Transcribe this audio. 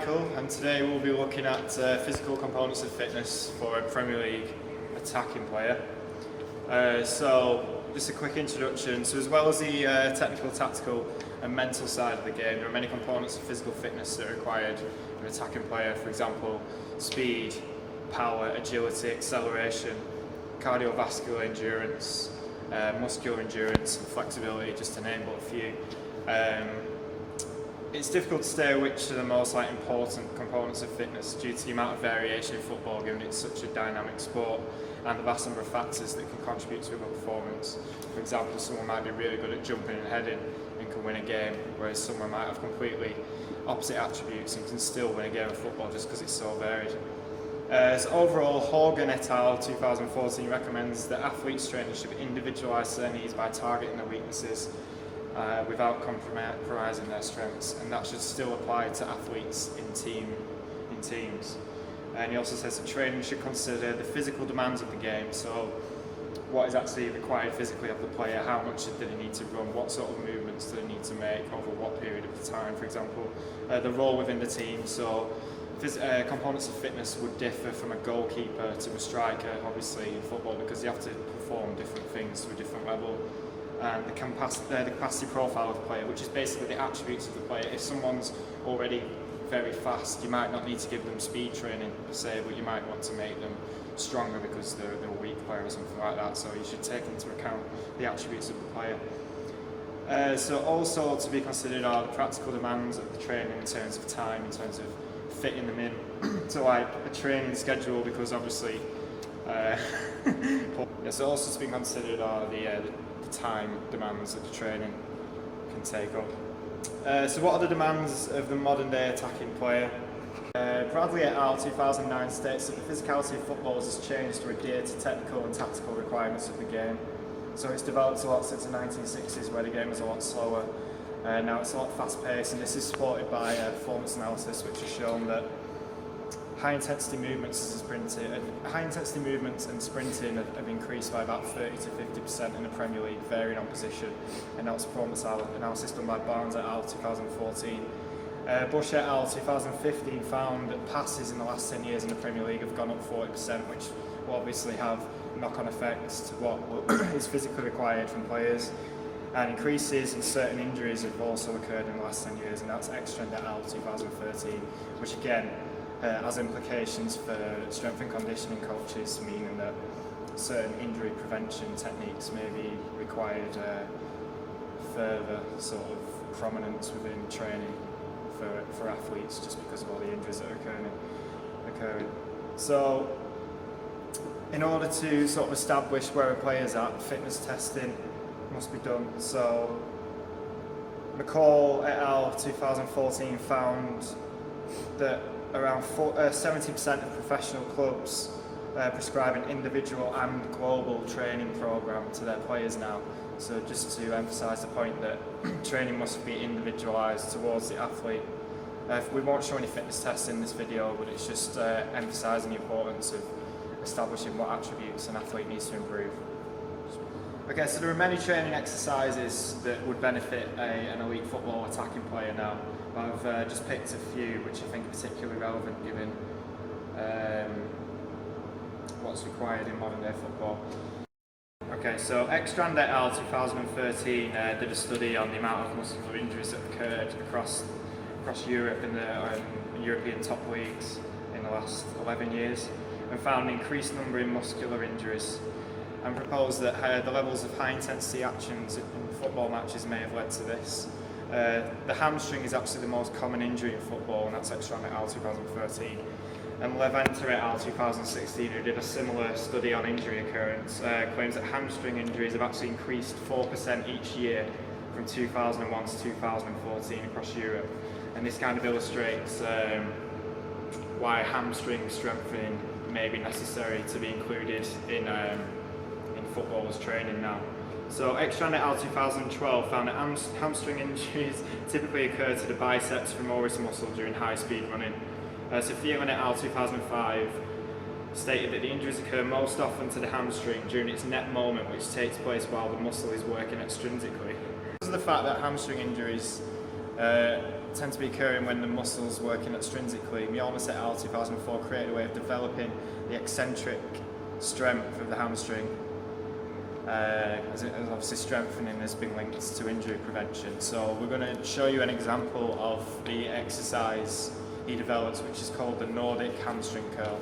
Michael, and today we'll be looking at physical components of fitness for a Premier League attacking player. So just a quick introduction. So as well as the technical, tactical and mental side of the game, there are many components of physical fitness that are required in an attacking player. For example, speed, power, agility, acceleration, cardiovascular endurance, muscular endurance and flexibility, just to name but a few. It's difficult to say which are the most important components of fitness due to the amount of variation in football, given it's such a dynamic sport, and the vast number of factors that can contribute to a good performance. For example, someone might be really good at jumping and heading and can win a game, whereas someone might have completely opposite attributes and can still win a game of football just because it's so varied. So overall, Horgan et al. 2014 recommends that athletes' training should individualise their needs by targeting their weaknesses without compromising their strengths, and that should still apply to athletes in teams. And he also says that training should consider the physical demands of the game, so what is actually required physically of the player, how much do they need to run, what sort of movements do they need to make over what period of time, for example, the role within the team. So components of fitness would differ from a goalkeeper to a striker, obviously, in football, because you have to perform different things to a different level. And the capacity profile of the player, which is basically the attributes of the player. If someone's already very fast, you might not need to give them speed training per se, but you might want to make them stronger because they're a weak player or something like that. So you should take into account the attributes of the player. So also to be considered are the practical demands of the training in terms of time, in terms of fitting them in to like a training schedule, because obviously so also to be considered are the time demands that the training can take up. So what are the demands of the modern day attacking player? Bradley et al. 2009 states that the physicality of footballers has changed to adhere to technical and tactical requirements of the game. So it's developed a lot since the 1960s, where the game was a lot slower. Now it's a lot fast paced, and this is supported by performance analysis, which has shown that high intensity movements and sprinting have increased by about 30 to 50% in the Premier League, varying on position, and that's performance analysis done by Barnes et al. 2014. Bush et al. 2015 found that passes in the last 10 years in the Premier League have gone up 40%, which will obviously have knock-on effects to what is physically required from players. And increases in certain injuries have also occurred in the last 10 years, and that's Ekstrand et al. 2013, which again has implications for strength and conditioning coaches, meaning that certain injury prevention techniques may be required further sort of prominence within training for athletes, just because of all the injuries that are occurring. So in order to sort of establish where a player's at, fitness testing must be done. So McCall et al. 2014 found that around 70% of professional clubs prescribe an individual and global training program to their players now. So just to emphasise the point that training must be individualised towards the athlete. We won't show any fitness tests in this video, but it's just emphasising the importance of establishing what attributes an athlete needs to improve. Okay, so there are many training exercises that would benefit an elite football attacking player now. I've just picked a few which I think are particularly relevant given what's required in modern day football. Okay, so Ekstrand et al. 2013 did a study on the amount of muscular injuries that occurred across Europe in the European top leagues in the last 11 years, and found an increased number in muscular injuries, and proposed that the levels of high intensity actions in football matches may have led to this. The hamstring is actually the most common injury in football, and that's Ekstrand et al. 2013. And Leventer et al. 2016, who did a similar study on injury occurrence, claims that hamstring injuries have actually increased 4% each year from 2001 to 2014 across Europe. And this kind of illustrates why hamstring strengthening may be necessary to be included in footballers' training now. So Ekstrand et al. 2012 found that hamstring injuries typically occur to the biceps femoris muscle during high-speed running. So Thielen et al. 2005 stated that the injuries occur most often to the hamstring during its net moment, which takes place while the muscle is working extrinsically. Because of the fact that hamstring injuries tend to be occurring when the muscle's working extrinsically. Mjolnir et al. 2004 created a way of developing the eccentric strength of the hamstring, as obviously strengthening has been linked to injury prevention. So we're going to show you an example of the exercise he developed, which is called the Nordic hamstring curl.